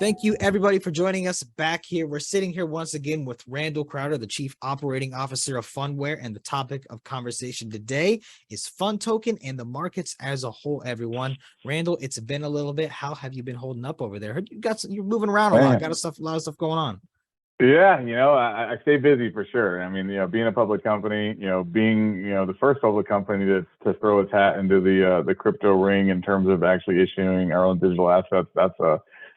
Thank you, everybody, for joining us back here. We're sitting here once again with Randall Crowder, the Chief Operating Officer of Phunware, and the topic of conversation today is PhunToken and the markets as a whole, everyone. Randall, it's been a little bit. How have you been holding up over there? I heard you're moving around a lot. Got a lot of stuff going on. Yeah, I stay busy for sure. I mean, being a public company, being, the first public company to throw its hat into the crypto ring in terms of actually issuing our own digital assets,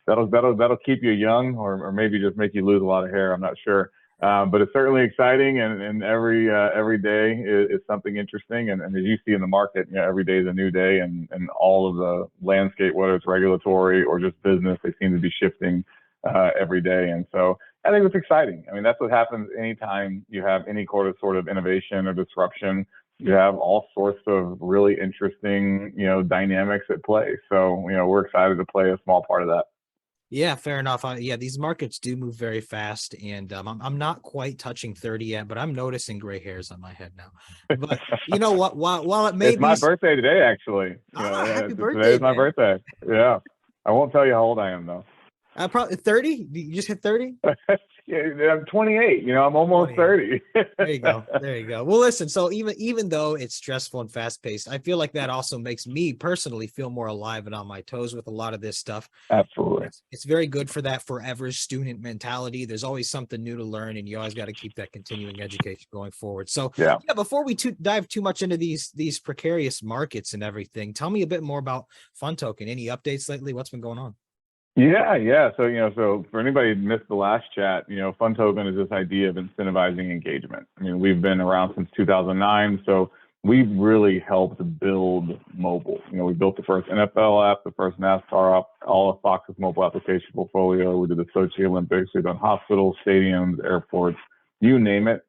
that'll keep you young, or maybe just make you lose a lot of hair. I'm not sure. But it's certainly exciting, and every day is something interesting. And as you see in the market, every day is a new day, and all of the landscape, whether it's regulatory or just business, they seem to be shifting every day. And so I think it's exciting. I mean, that's what happens anytime you have any sort of innovation or disruption. You have all sorts of really interesting, dynamics at play. So, we're excited to play a small part of that. Yeah, fair enough. Yeah, these markets do move very fast, and I'm not quite touching 30 yet, but I'm noticing gray hairs on my head now. But you know what? While it may it's be my birthday today, actually. happy birthday! Today is my birthday. Yeah, I won't tell you how old I am though. Probably 30. You just hit 30. Yeah, I'm 28. I'm almost 30. There you go. There you go. Well, listen. So even though it's stressful and fast paced, I feel like that also makes me personally feel more alive and on my toes with a lot of this stuff. Absolutely. It's very good for that forever student mentality. There's always something new to learn, and you always got to keep that continuing education going forward. So yeah, before we dive too much into these precarious markets and everything, tell me a bit more about PhunToken. Any updates lately? What's been going on? Yeah. So, so for anybody who missed the last chat, PhunToken is this idea of incentivizing engagement. I mean, we've been around since 2009, so we've really helped build mobile. We built the first NFL app, the first NASCAR app, all of Fox's mobile application portfolio. We did the Sochi Olympics. We've done hospitals, stadiums, airports, you name it.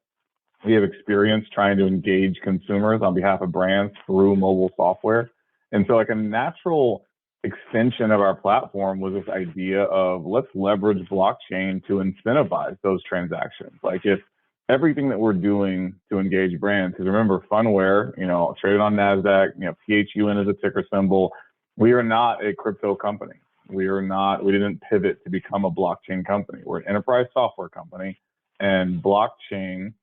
We have experience trying to engage consumers on behalf of brands through mobile software. And so like a natural extension of our platform was this idea of let's leverage blockchain to incentivize those transactions. Like if everything that we're doing to engage brands, because remember Phunware, traded on NASDAQ, PHUN is a ticker symbol. We are not a crypto company. We didn't pivot to become a blockchain company. We're an enterprise software company, and blockchain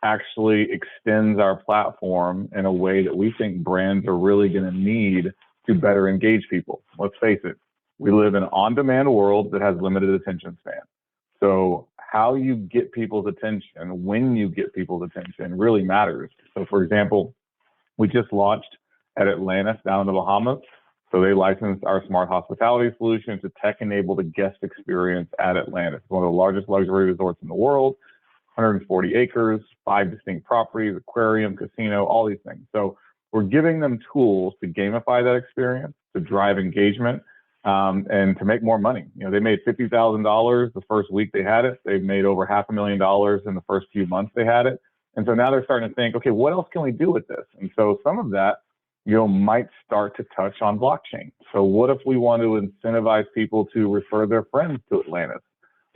actually extends our platform in a way that we think brands are really going to need to better engage people. Let's face it, we live in an on-demand world that has limited attention span. So how you get people's attention, when you get people's attention really matters. So for example, we just launched at Atlantis down in the Bahamas. So they licensed our smart hospitality solution to tech enable the guest experience at Atlantis, one of the largest luxury resorts in the world, 140 acres, 5 distinct properties, aquarium, casino, all these things. So we're giving them tools to gamify that experience, to drive engagement, and to make more money. They made $50,000 the first week they had it. They've made over $500,000 in the first few months they had it. And so now they're starting to think, okay, what else can we do with this? And so some of that, might start to touch on blockchain. So what if we want to incentivize people to refer their friends to Atlantis?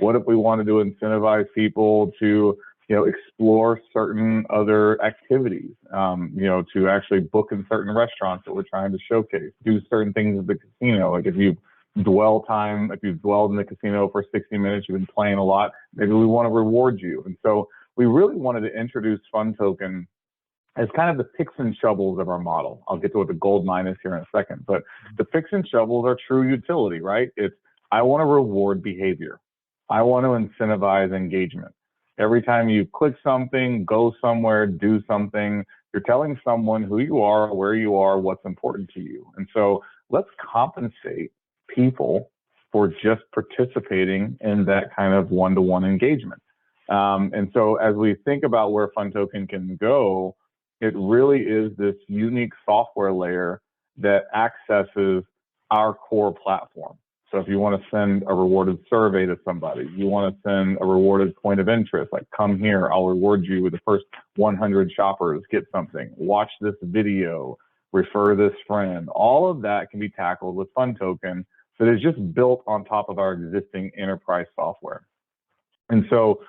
What if we wanted to incentivize people to explore certain other activities, to actually book in certain restaurants that we're trying to showcase, do certain things at the casino. Like if you've dwelled in the casino for 60 minutes, you've been playing a lot, maybe we want to reward you. And so we really wanted to introduce PhunToken as kind of the picks and shovels of our model. I'll get to what the gold mine is here in a second, but the picks and shovels are true utility, right? I want to reward behavior. I want to incentivize engagement. Every time you click something, go somewhere, do something, you're telling someone who you are, where you are, what's important to you. And so let's compensate people for just participating in that kind of one-to-one engagement. And so as we think about where PhunToken can go, it really is this unique software layer that accesses our core platform. So if you want to send a rewarded survey to somebody, you want to send a rewarded point of interest, like come here, I'll reward you with the first 100 shoppers, get something, watch this video, refer this friend. All of that can be tackled with PhunToken that is just built on top of our existing enterprise software. And so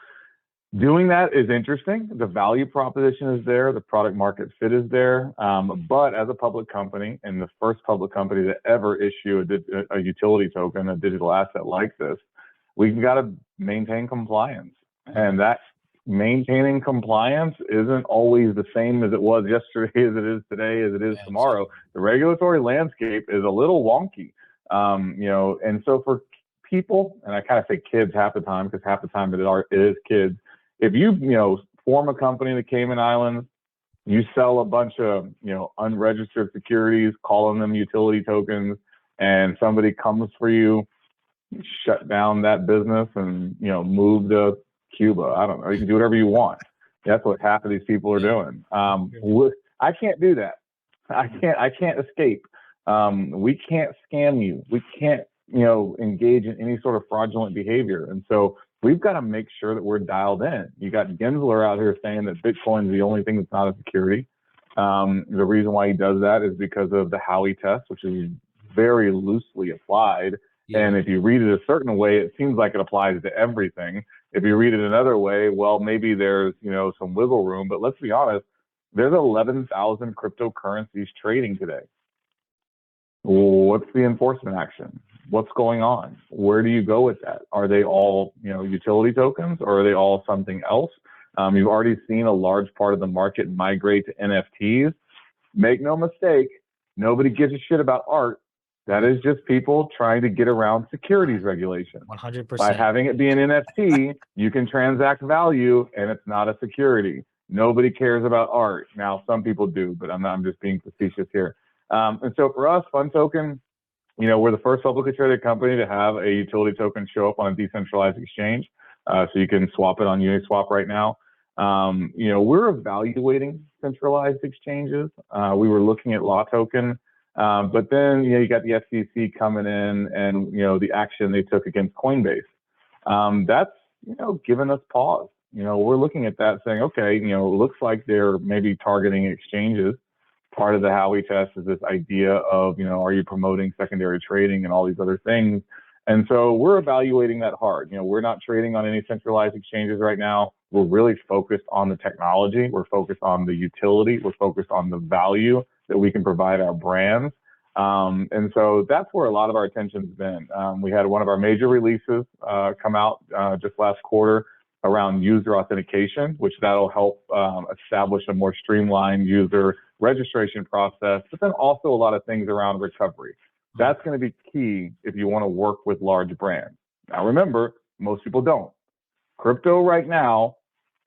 Doing that is interesting. The value proposition is there. The product market fit is there. But as a public company, and the first public company to ever issue a utility token, a digital asset like this, we've got to maintain compliance. And that maintaining compliance isn't always the same as it was yesterday, as it is today, as it is tomorrow. The regulatory landscape is a little wonky. And so for people, and I kind of say kids half the time, because half the time it is kids. If you form a company in the Cayman Islands, you sell a bunch of unregistered securities, calling them utility tokens, and somebody comes for you, shut down that business and move to Cuba. I don't know. You can do whatever you want. That's what half of these people are doing. I can't do that. I can't escape. We can't scam you. We can't engage in any sort of fraudulent behavior. And so we've got to make sure that we're dialed in. You got Gensler out here saying that Bitcoin is the only thing that's not a security. The reason why he does that is because of the Howey test, which is very loosely applied. Yeah. And if you read it a certain way, it seems like it applies to everything. If you read it another way, well, maybe there's some wiggle room. But let's be honest, there's 11,000 cryptocurrencies trading today. What's the enforcement action? What's going on? Where do you go with that? Are they all, utility tokens, or are they all something else? You've already seen a large part of the market migrate to NFTs. Make no mistake, nobody gives a shit about art. That is just people trying to get around securities regulation. 100%. By having it be an NFT, you can transact value, and it's not a security. Nobody cares about art. Now, some people do, but I'm just being facetious here. And so for us, PhunToken, we're the first publicly traded company to have a utility token show up on a decentralized exchange. So you can swap it on Uniswap right now. We're evaluating centralized exchanges. We were looking at LawToken, but then, you got the SEC coming in and, the action they took against Coinbase. That's, given us pause. We're looking at that saying, okay, it looks like they're maybe targeting exchanges. Part of the Howey test is this idea of, are you promoting secondary trading and all these other things? And so we're evaluating that hard. We're not trading on any centralized exchanges right now. We're really focused on the technology. We're focused on the utility. We're focused on the value that we can provide our brands. And so that's where a lot of our attention's been. We had one of our major releases come out just last quarter around user authentication, which that'll help establish a more streamlined user registration process, but then also a lot of things around recovery. That's going to be key if you want to work with large brands. Now, remember, most people don't. Crypto right now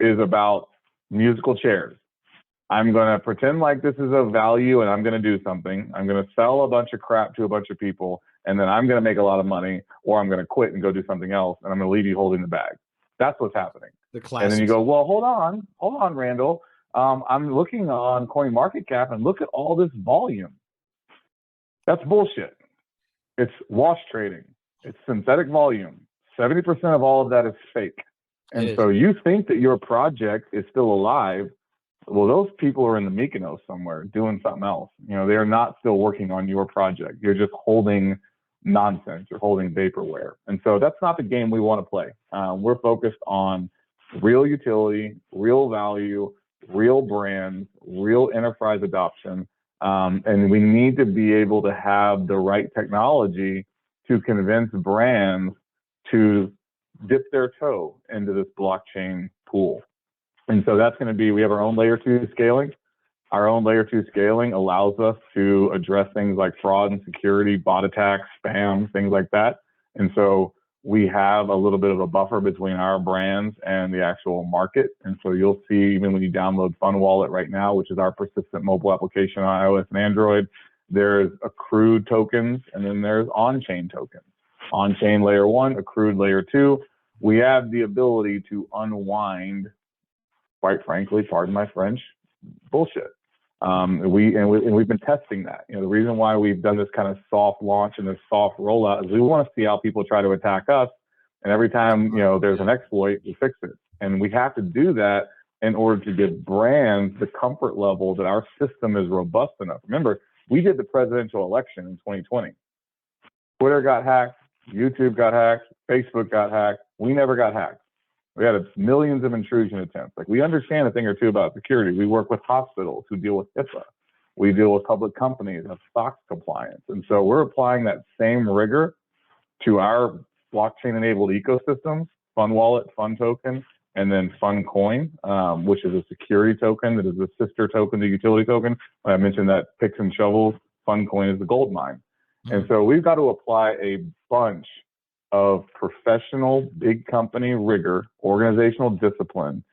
is about musical chairs. I'm going to pretend like this is of value and I'm going to do something. I'm going to sell a bunch of crap to a bunch of people, and then I'm going to make a lot of money, or I'm going to quit and go do something else, and I'm going to leave you holding the bag. That's what's happening. And then you go, well, hold on, Randall. I'm looking on CoinMarketCap and look at all this volume. That's bullshit. It's wash trading. It's synthetic volume. 70% of all of that is fake. And so you think that your project is still alive. Well, those people are in the Mykonos somewhere doing something else. They are not still working on your project. You're just holding nonsense. You're holding vaporware. And so that's not the game we want to play. We're focused on real utility, real value, real brands, real enterprise adoption. And we need to be able to have the right technology to convince brands to dip their toe into this blockchain pool. And so that's going to be, we have our own layer 2 scaling. Our own layer 2 scaling allows us to address things like fraud and security, bot attacks, spam, things like that. And so we have a little bit of a buffer between our brands and the actual market. And so you'll see, even when you download PhunWallet right now, which is our persistent mobile application on iOS and Android, there's accrued tokens, and then there's on-chain tokens. On-chain layer 1, accrued layer 2. We have the ability to unwind, quite frankly, pardon my French, bullshit. We've been testing that. The reason why we've done this kind of soft launch and this soft rollout is we want to see how people try to attack us. And every time, there's an exploit, we fix it. And we have to do that in order to give brands the comfort level that our system is robust enough. Remember, we did the presidential election in 2020. Twitter got hacked, YouTube got hacked, Facebook got hacked. We never got hacked. We had millions of intrusion attempts. Like, we understand a thing or two about security. We work with hospitals who deal with HIPAA. We deal with public companies of SOX compliance. And so we're applying that same rigor to our blockchain-enabled ecosystems, FunWallet, PhunToken, and then PhunCoin, which is a security token that is a sister token to utility token. When I mentioned that picks and shovels, PhunCoin is the gold mine. And so we've got to apply a bunch of professional, big company rigor, organizational discipline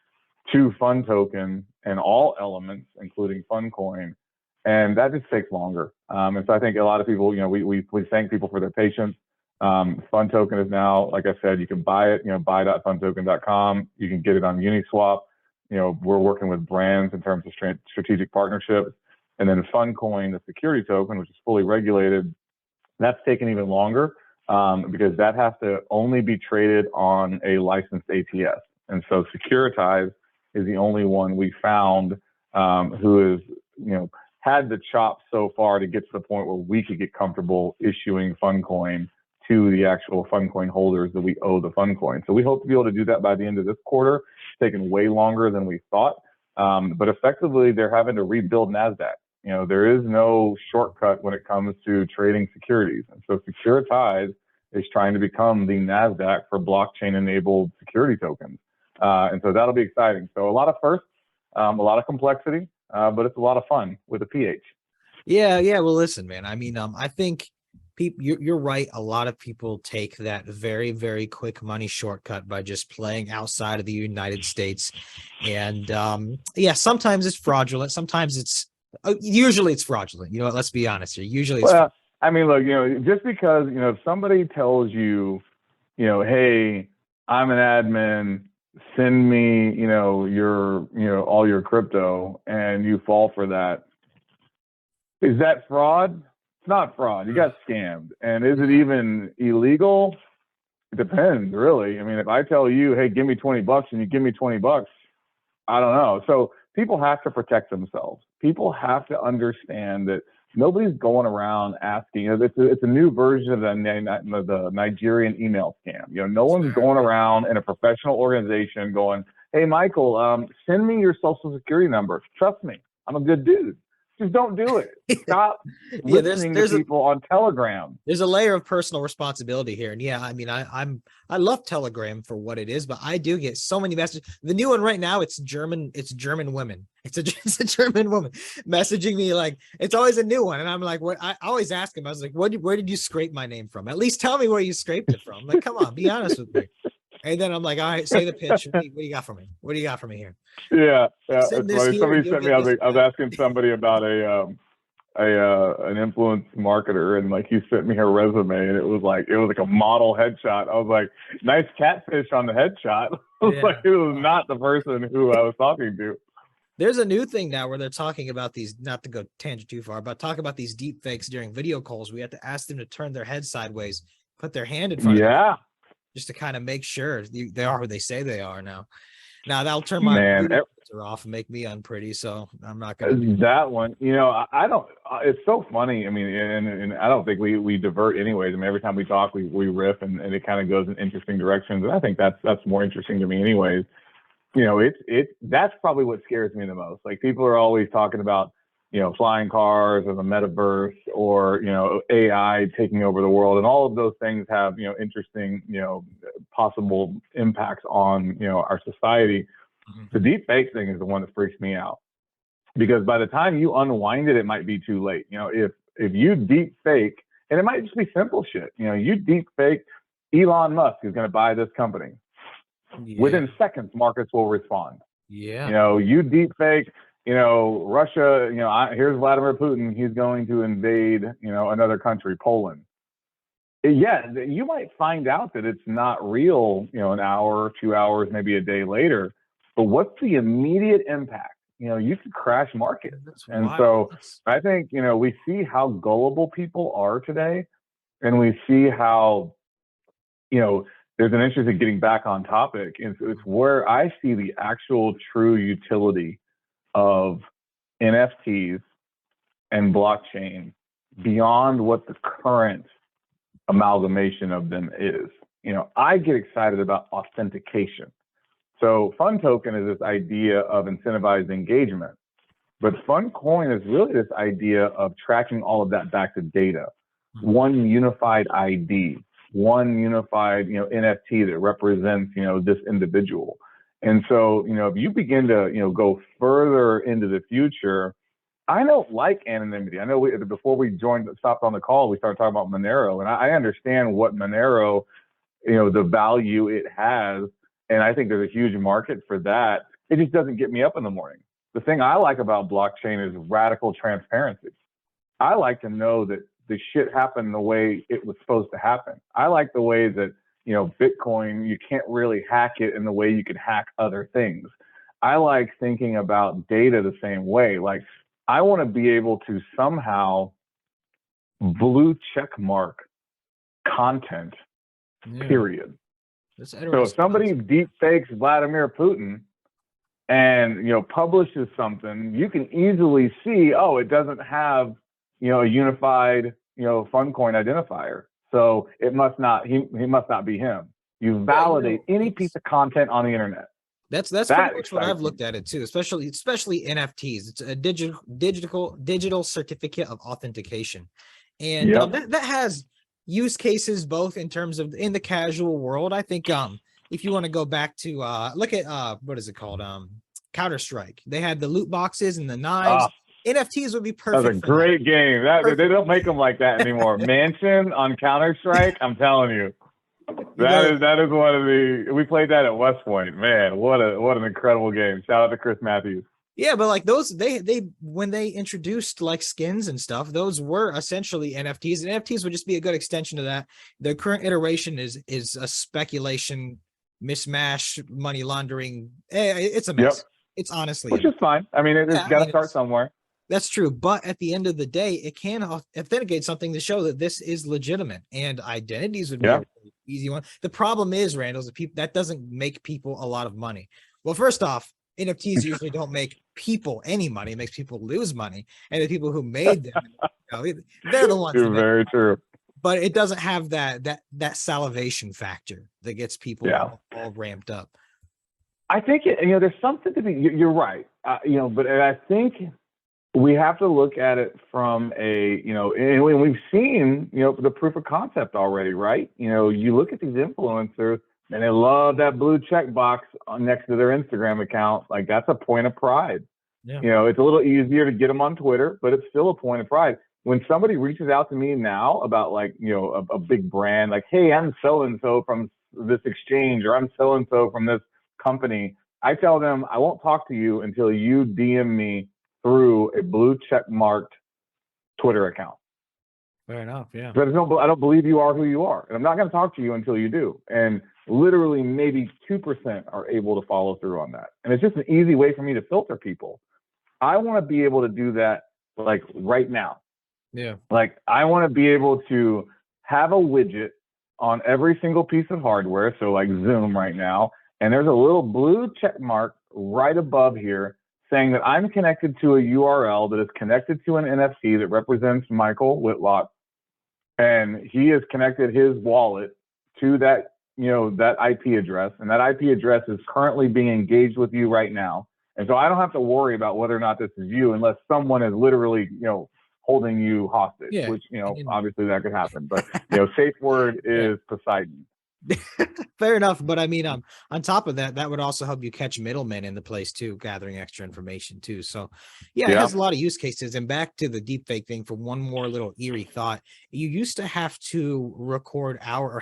to PhunToken and all elements, including PhunCoin. And that just takes longer. And so I think a lot of people, we thank people for their patience. PhunToken is now, like I said, you can buy it, buy.phuntoken.com. You can get it on Uniswap. We're working with brands in terms of strategic partnerships. And then PhunCoin, the security token, which is fully regulated, that's taken even longer because that has to only be traded on a licensed ATS. And so Securitized is the only one we found who is, had the chops so far to get to the point where we could get comfortable issuing PhunCoin to the actual PhunCoin holders that we owe the PhunCoin. So we hope to be able to do that by the end of this quarter. It's taken way longer than we thought. But effectively, they're having to rebuild NASDAQ. There is no shortcut when it comes to trading securities. And so Securitized is trying to become the NASDAQ for blockchain-enabled security tokens. And so that'll be exciting. So a lot of firsts, a lot of complexity, but it's a lot of fun with a PH. Yeah. Well, listen, man. I mean, I think you're right. A lot of people take that very, very quick money shortcut by just playing outside of the United States. And sometimes it's fraudulent. Sometimes usually it's fraudulent. Let's be honest here. Usually it's look, just because, if somebody tells you, hey, I'm an admin, send me, your, all your crypto, and you fall for that. Is that fraud? It's not fraud. You got scammed. And is it even illegal? It depends, really. I mean, if I tell you, hey, give me $20 and you give me $20, I don't know. So people have to protect themselves. People have to understand that nobody's going around asking. It's a new version of the Nigerian email scam. No one's going around in a professional organization going, hey, Michael, send me your social security number. Trust me, I'm a good dude. Just don't do it. Stop listening to people on Telegram. There's a layer of personal responsibility here. And I love Telegram for what it is, but I do get so many messages. The new one right now, it's German women. It's a German woman messaging me, like, it's always a new one. And I'm like, what? I always ask him, I was like, where did you scrape my name from? At least tell me where you scraped it from. Like, come on, be honest with me. And then I'm like, all right, say the pitch. What do you got for me? What do you got for me here? Yeah. It's funny. Somebody sent me. I was asking somebody about an influence marketer, and like, he sent me her resume, and it was like a model headshot. I was like, nice catfish on the headshot. Like, it was not the person who I was talking to. There's a new thing now where they're talking about these, not to go tangent too far, but talk about these deep fakes during video calls. We have to ask them to turn their head sideways, put their hand in front of them, just to kind of make sure they are who they say they are now. Now that'll turn my filter off and make me unpretty, so I'm not gonna do that one. I don't. It's so funny. I mean, and I don't think we divert anyways. I mean, every time we talk, we riff, and it kind of goes in interesting directions. And I think that's more interesting to me, anyways. That's probably what scares me the most. Like, people are always talking about, flying cars or the metaverse or, AI taking over the world. And all of those things have, interesting, possible impacts on, our society. Mm-hmm. The deep fake thing is the one that freaks me out, because by the time you unwind it, it might be too late. If you deep fake, and it might just be simple shit, you deep fake Elon Musk is going to buy this company. Yeah. Within seconds, markets will respond. Yeah. You deep fake, Russia, here's Vladimir Putin. He's going to invade, another country, Poland. Yeah, you might find out that it's not real, an hour, 2 hours, maybe a day later. But what's the immediate impact? You could crash markets. And so I think, we see how gullible people are today. And we see how, there's an interest in getting back on topic. And so it's where I see the actual true utility of NFTs and blockchain beyond what the current amalgamation of them is. I get excited about authentication. So PhunToken is this idea of incentivized engagement, but PhunCoin is really this idea of tracking all of that back to data, one unified ID, one unified, NFT that represents, this individual. And so, if you begin to, go further into the future, I don't like anonymity. I know before we stopped on the call, we started talking about Monero, and I understand what Monero, the value it has. And I think there's a huge market for that. It just doesn't get me up in the morning. The thing I like about blockchain is radical transparency. I like to know that the shit happened the way it was supposed to happen. I like the way that, Bitcoin, you can't really hack it in the way you can hack other things. I like thinking about data the same way. Like, I want to be able to somehow blue check mark content, period. So if somebody deepfakes Vladimir Putin and, publishes something, you can easily see, oh, it doesn't have, a unified, PhunCoin identifier. So it must not, he must not be him. You validate any piece of content on the internet. That's pretty much what I've looked at it too, especially NFTs. It's a digital certificate of authentication, and that has use cases both in terms of in the casual world. I think if you want to go back to look at what is it called, Counter-Strike, they had the loot boxes and the knives. NFTs would be perfect. That's a great game. They don't make them like that anymore. Mansion on Counter-Strike, I'm telling you. That is one of we played that at West Point. Man, what an incredible game. Shout out to Chris Matthews. Yeah, but like those, they when they introduced like skins and stuff, those were essentially NFTs, and NFTs would just be a good extension of that. The current iteration is a speculation, mismatch, money laundering. It's a mess. Yep. It's honestly, which is fine. I mean, it's got to start somewhere. That's true, but at the end of the day, it can authenticate something to show that this is legitimate, and identities would be a really easy one. The problem is, Randall, that doesn't make people a lot of money. Well, first off, NFTs usually don't make people any money; it makes people lose money, and the people who made them, they're the ones. Very true. But it doesn't have that salivation factor that gets people all ramped up. I think there's something to be. You're right, but I think we have to look at it from and we've seen, the proof of concept already, right? You look at these influencers and they love that blue check box next to their Instagram account. Like, that's a point of pride. Yeah. It's a little easier to get them on Twitter, but it's still a point of pride. When somebody reaches out to me now about a big brand, like, hey, I'm so-and-so from this exchange, or I'm so-and-so from this company, I tell them I won't talk to you until you DM me through a blue check marked Twitter account. Fair enough, yeah. But I don't believe you are who you are, and I'm not going to talk to you until you do. And literally, maybe 2% are able to follow through on that. And it's just an easy way for me to filter people. I want to be able to do that like right now. Yeah. Like, I want to be able to have a widget on every single piece of hardware. So like Zoom right now, and there's a little blue check mark right above here saying that I'm connected to a URL that is connected to an NFT that represents Michael Whitlock, and he has connected his wallet to that, that IP address, and that IP address is currently being engaged with you right now. And so I don't have to worry about whether or not this is you, unless someone is literally, holding you hostage, which, obviously that could happen. But, safe word is Poseidon. Fair enough, but I mean, on top of that, that would also help you catch middlemen in the place too, gathering extra information too. So, it has a lot of use cases. And back to the deepfake thing for one more little eerie thought: you used to have to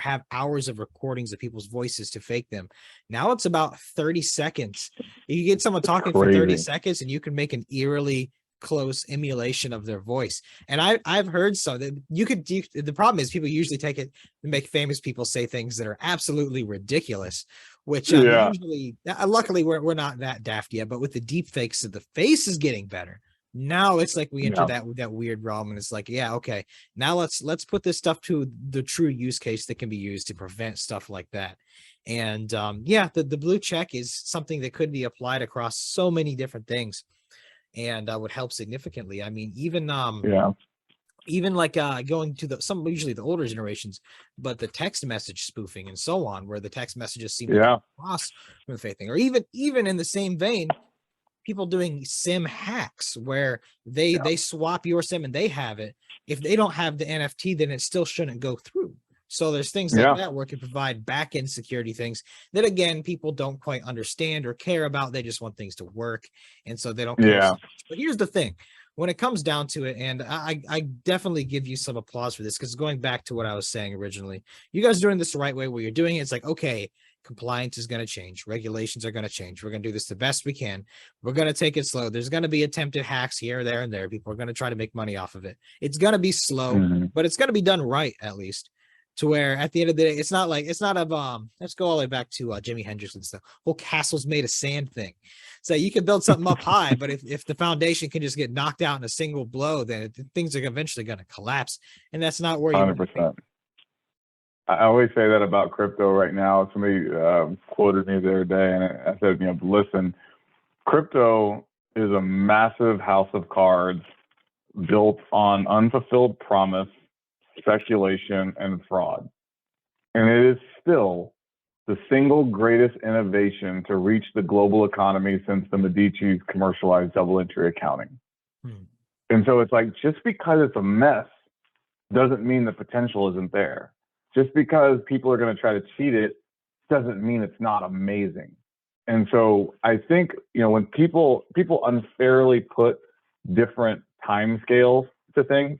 have hours of recordings of people's voices to fake them. Now it's about 30 seconds. You get someone talking for 30 seconds, and you can make an eerily close emulation of their voice. And I've heard some that the problem is people usually take it and make famous people say things that are absolutely ridiculous, which usually, luckily we're not that daft yet, but with the deep fakes, the face is getting better. Now it's like we enter that weird realm, and it's like, okay, now let's put this stuff to the true use case that can be used to prevent stuff like that. And the blue check is something that could be applied across so many different things, and would help significantly. I mean, even even like going to some usually the older generations, but the text message spoofing and so on, where the text messages seem to come across from the fake thing, or even in the same vein, people doing sim hacks where they swap your sim and they have it. If they don't have the NFT, then it still shouldn't go through. So there's things like that where it can provide back-end security things that, again, people don't quite understand or care about. They just want things to work, and so they don't care so much. But here's the thing. When it comes down to it, and I definitely give you some applause for this, because going back to what I was saying originally, you guys are doing this the right way where you're doing it. It's like, okay, compliance is going to change. Regulations are going to change. We're going to do this the best we can. We're going to take it slow. There's going to be attempted hacks here, there, and there. People are going to try to make money off of it. It's going to be slow, but it's going to be done right, at least, to where at the end of the day, it's not let's go all the way back to Jimi Hendrix and stuff. Whole castles made of sand thing. So you can build something up high, but if the foundation can just get knocked out in a single blow, then things are eventually going to collapse. And that's not where you 100%. I always say that about crypto right now. Somebody quoted me the other day, and I said, listen, crypto is a massive house of cards built on unfulfilled promise, speculation, and fraud. And it is still the single greatest innovation to reach the global economy since the Medici's commercialized double entry accounting. And so it's like, just because it's a mess doesn't mean the potential isn't there. Just because people are going to try to cheat it doesn't mean it's not amazing. And so I think, when people unfairly put different time scales to things,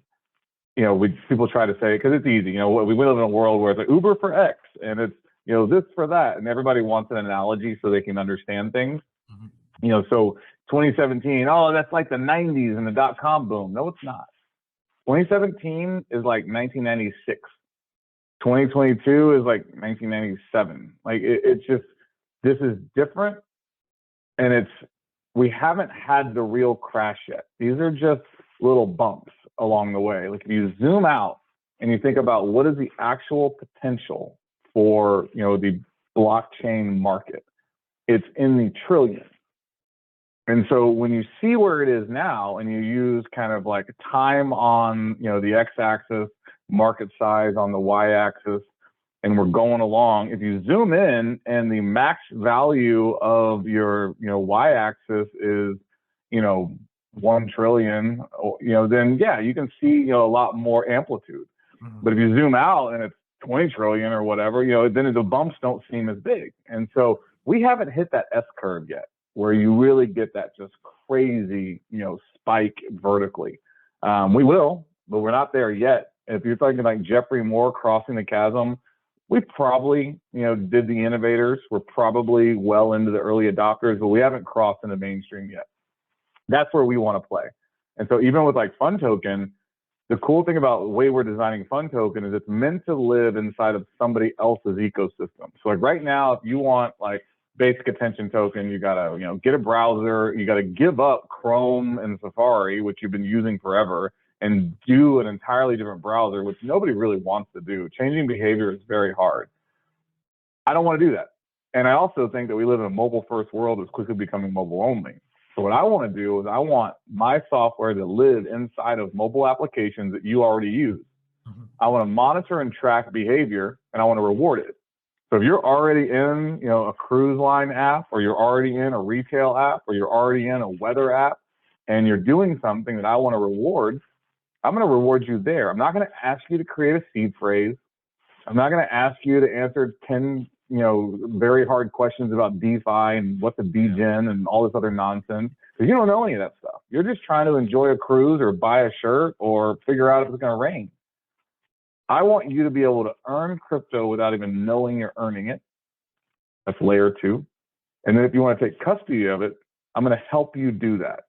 people try to say, because it's easy, we live in a world where it's like Uber for X and it's, this for that. And everybody wants an analogy so they can understand things. So 2017, oh, that's like the 90s and the dot-com boom. No, it's not. 2017 is like 1996. 2022 is like 1997. Like it's just, this is different. And we haven't had the real crash yet. These are just little bumps along the way. Like if you zoom out and you think about what is the actual potential for, the blockchain market, it's in the trillions. And so when you see where it is now and you use kind of like time on, the x-axis, market size on the y-axis, and we're going along, if you zoom in and the max value of your, y-axis is, 1 trillion, then yeah, you can see, a lot more amplitude. But if you zoom out and it's 20 trillion or whatever, then the bumps don't seem as big. And so we haven't hit that S curve yet, where you really get that just crazy, spike vertically. We will, but we're not there yet. If you're thinking like Jeffrey Moore crossing the chasm, we probably, did the innovators. We're probably well into the early adopters, but we haven't crossed into mainstream yet. That's where we want to play. And so even with like PhunToken, the cool thing about the way we're designing PhunToken is it's meant to live inside of somebody else's ecosystem. So like right now, if you want like basic attention token, you gotta, get a browser, you gotta give up Chrome and Safari, which you've been using forever, and do an entirely different browser, which nobody really wants to do. Changing behavior is very hard. I don't want to do that. And I also think that we live in a mobile first world that's quickly becoming mobile only. So what I want to do is I want my software to live inside of mobile applications that you already use. I want to monitor and track behavior, and I want to reward it. So if you're already in, a cruise line app, or you're already in a retail app, or you're already in a weather app, and you're doing something that I want to reward, I'm going to reward you there. I'm not going to ask you to create a seed phrase. I'm not going to ask you to answer 10, very hard questions about DeFi and what's a degen and all this other nonsense, because you don't know any of that stuff. You're just trying to enjoy a cruise or buy a shirt or figure out if it's going to rain. I want you to be able to earn crypto without even knowing you're earning it. That's layer 2. And then if you want to take custody of it, I'm going to help you do that.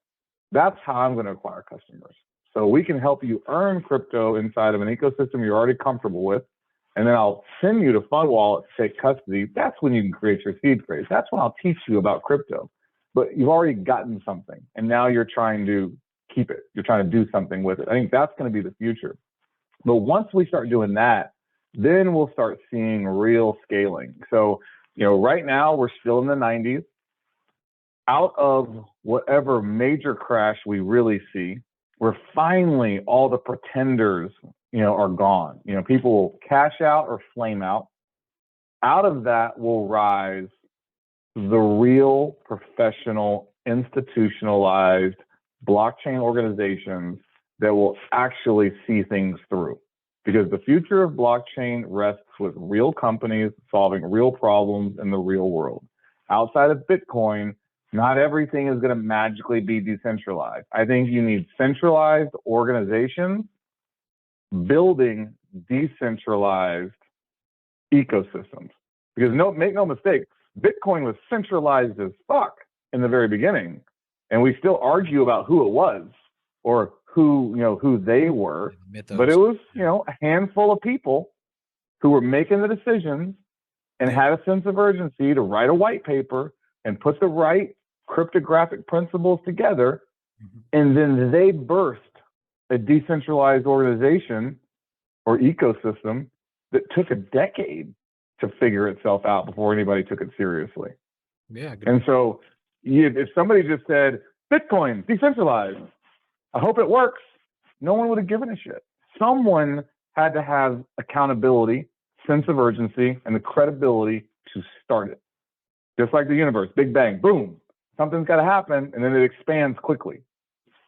That's how I'm going to acquire customers. So we can help you earn crypto inside of an ecosystem you're already comfortable with. And then I'll send you to FundWallet to take custody. That's when you can create your seed phrase. That's when I'll teach you about crypto. But you've already gotten something, and now you're trying to keep it. You're trying to do something with it. I think that's going to be the future. But once we start doing that, then we'll start seeing real scaling. So, right now we're still in the 90s. Out of whatever major crash we really see, where finally all the pretenders, are gone. People will cash out or flame out. Out of that will rise the real professional, institutionalized blockchain organizations that will actually see things through. Because the future of blockchain rests with real companies solving real problems in the real world. Outside of Bitcoin, not everything is going to magically be decentralized. I think you need centralized organizations building decentralized ecosystems. Because make no mistake, Bitcoin was centralized as fuck in the very beginning, and we still argue about who it was or who they were. But it was, a handful of people who were making the decisions and had a sense of urgency to write a white paper and put the right cryptographic principles together. And then they birthed a decentralized organization or ecosystem that took a decade to figure itself out before anybody took it seriously. Yeah. And so if somebody just said, Bitcoin, decentralized, I hope it works, no one would have given a shit. Someone had to have accountability, sense of urgency, and the credibility to start it. Just like the universe, Big Bang, boom, something's got to happen, and then it expands quickly.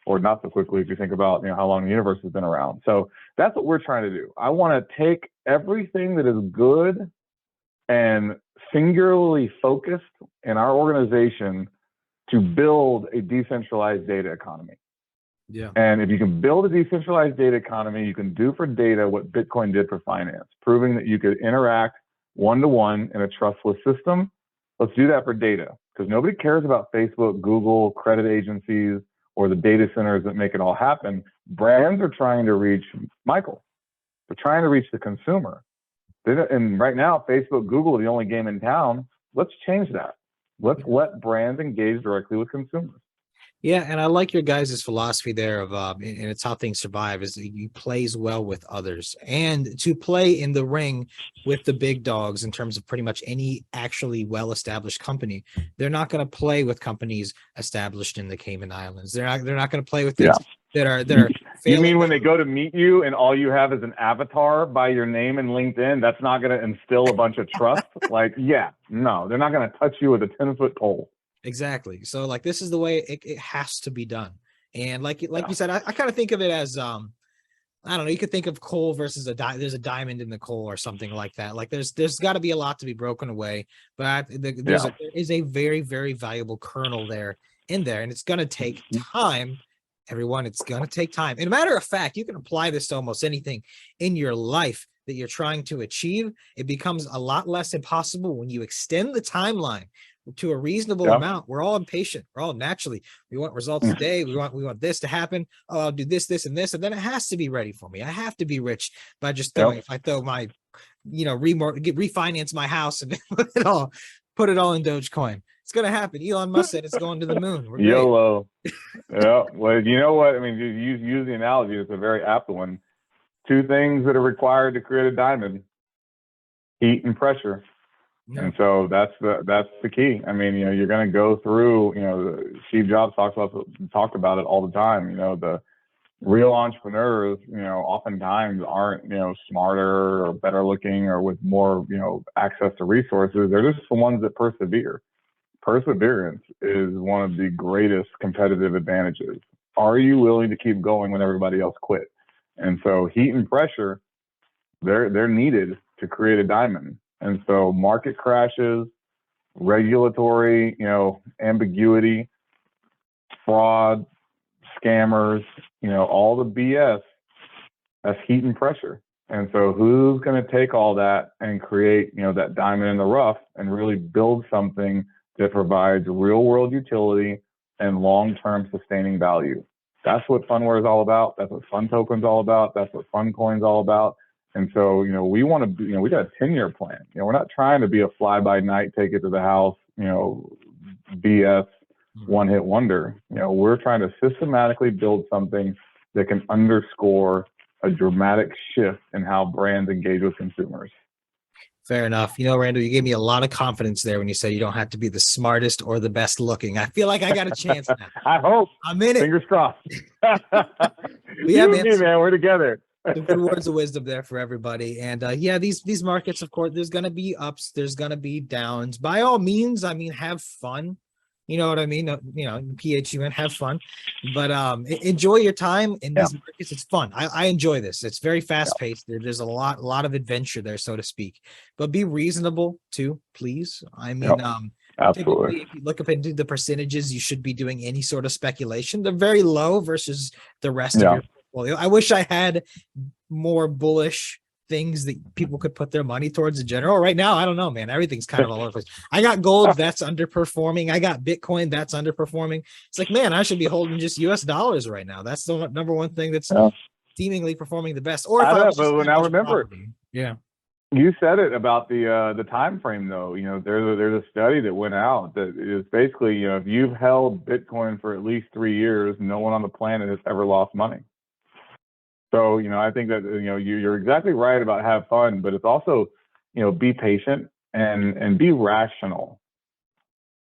Or not so quickly if you think about how long the universe has been around. So that's what we're trying to do. I want to take everything that is good and singularly focused in our organization to build a decentralized data economy. Yeah. And if you can build a decentralized data economy, you can do for data what Bitcoin did for finance, proving that you could interact one-to-one in a trustless system. Let's do that for data, because nobody cares about Facebook, Google, credit agencies, or the data centers that make it all happen. Brands are trying to reach Michael. They're trying to reach the consumer. And right now, Facebook, Google are the only game in town. Let's change that. Let's let brands engage directly with consumers. Yeah, and I like your guys' philosophy there of and it's how things survive is you plays well with others, and to play in the ring with the big dogs in terms of pretty much any actually well-established company. They're not going to play with companies established in the Cayman Islands. They're not going to play with things that are You mean when they go to meet you and all you have is an avatar by your name in LinkedIn? That's not going to instill a bunch of trust. No, they're not going to touch you with a 10-foot pole. Exactly. So like this is the way it has to be done. And like you said, I kind of think of it as I don't know, you could think of coal versus there's a diamond in the coal or something like that. Like there's got to be a lot to be broken away, but there is a very, very valuable kernel there in there, and it's going to take time. Everyone, it's going to take time. And a matter of fact, you can apply this to almost anything in your life that you're trying to achieve. It becomes a lot less impossible when you extend the timeline to a reasonable amount. We're all impatient. We're all naturally, we want results today. We want this to happen. Oh, I'll do this, this, and this. And then it has to be ready for me. I have to be rich by just throwing, if I throw my, refinance my house and put it all in Dogecoin. It's going to happen. Elon Musk said it's going to the moon. We're YOLO. Yeah. Well, you know what? I mean, you use the analogy. It's a very apt one. Two things that are required to create a diamond: heat and pressure. Yeah. And so that's the key. I mean, you're going to go through, Steve Jobs talked about it all the time. The real entrepreneurs, oftentimes aren't, smarter or better looking or with more, access to resources. They're just the ones that persevere. Perseverance is one of the greatest competitive advantages. Are you willing to keep going when everybody else quit? And so heat and pressure, they're needed to create a diamond. And so market crashes, regulatory, ambiguity, fraud, scammers, all the BS, that's heat and pressure. And so who's going to take all that and create, that diamond in the rough and really build something that provides real world utility and long-term sustaining value? That's what Phunware is all about. That's what PhunToken is all about. That's what PhunCoin is all about. And so, we want to be, we got a 10-year plan. We're not trying to be a fly-by-night, take it to the house, BS one-hit wonder. We're trying to systematically build something that can underscore a dramatic shift in how brands engage with consumers. Fair enough. You know, Randall, you gave me a lot of confidence there when you said you don't have to be the smartest or the best looking. I feel like I got a chance now. I hope. I'm in it. Fingers crossed. Yeah, You man. and me, man, we're together. Some good words of wisdom there for everybody. And yeah, these markets, of course, there's gonna be ups, there's gonna be downs. By all means, I mean, have fun. You know what I mean? You know, PHUN, have fun, but enjoy your time in these markets. It's fun. I enjoy this. It's very fast paced. There's a lot of adventure there, so to speak. But be reasonable too, please. I mean, Absolutely. typically, if you look up into the percentages, you should be doing any sort of speculation. They're very low versus the rest of your portfolio. I wish I had more bullish things that people could put their money towards in general. Right now, I don't know, man. Everything's kind of all over the place. I got gold that's underperforming. I got Bitcoin that's underperforming. It's like, man, I should be holding just US dollars right now. That's the number one thing that's seemingly performing the best. Or if I was just now remember, yeah. You said it about the time frame though. You know, there's a study that went out that is basically, you know, if you've held Bitcoin for at least 3 years, no one on the planet has ever lost money. So, you know, I think that, you know, you're exactly right about have fun, but it's also, you know, be patient and be rational.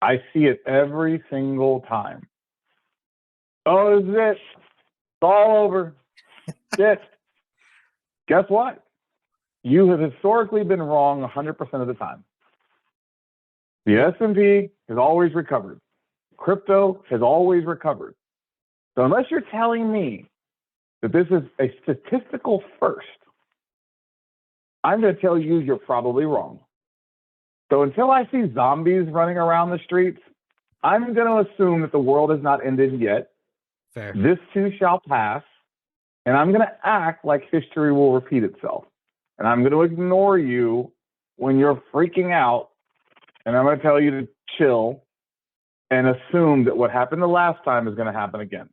I see it every single time. Oh, this is it. It's all over. Shit. Guess what? You have historically been wrong 100% of the time. The S&P has always recovered. Crypto has always recovered. So unless you're telling me that this is a statistical first, I'm going to tell you you're probably wrong. So until I see zombies running around the streets, I'm going to assume that the world has not ended yet. Fair. This too shall pass, and I'm going to act like history will repeat itself. And I'm going to ignore you when you're freaking out, and I'm going to tell you to chill and assume that what happened the last time is going to happen again.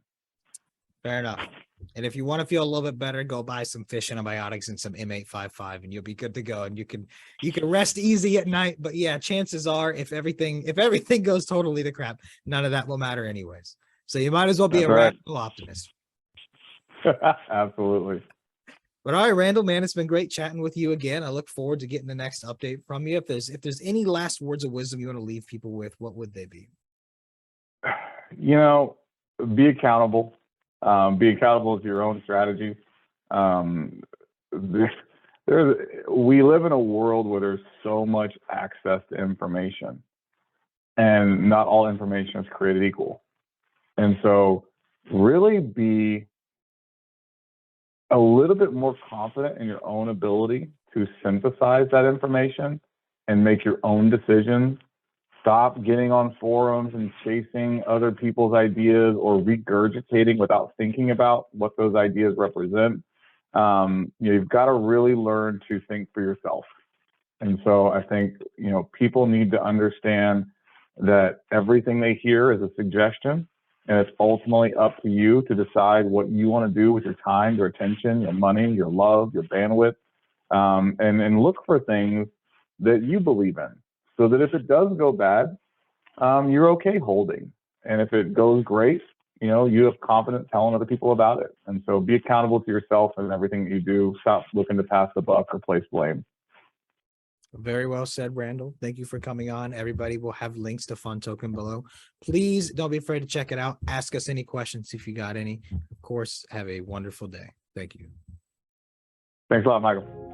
Fair enough. And if you want to feel a little bit better, go buy some fish antibiotics and some M855, and you'll be good to go. And you can rest easy at night. But yeah, chances are, if everything goes totally to crap, none of that will matter anyways. So you might as well be rational optimist. Absolutely. But all right, Randall, man, it's been great chatting with you again. I look forward to getting the next update from you. If there's any last words of wisdom you want to leave people with, what would they be? You know, be accountable. Be accountable to your own strategies. We live in a world where there's so much access to information, and not all information is created equal. And so really be a little bit more confident in your own ability to synthesize that information and make your own decisions. Stop getting on forums and chasing other people's ideas or regurgitating without thinking about what those ideas represent. You've got to really learn to think for yourself. And so I think, you know, people need to understand that everything they hear is a suggestion, and it's ultimately up to you to decide what you want to do with your time, your attention, your money, your love, your bandwidth, and look for things that you believe in, so that if it does go bad, you're okay holding. And if it goes great, you know, you have confidence telling other people about it. And so be accountable to yourself and everything that you do. Stop looking to pass the buck or place blame. Very well said, Randall. Thank you for coming on. Everybody will have links to PhunToken below. Please don't be afraid to check it out. Ask us any questions if you got any. Of course, have a wonderful day. Thank you. Thanks a lot, Michael.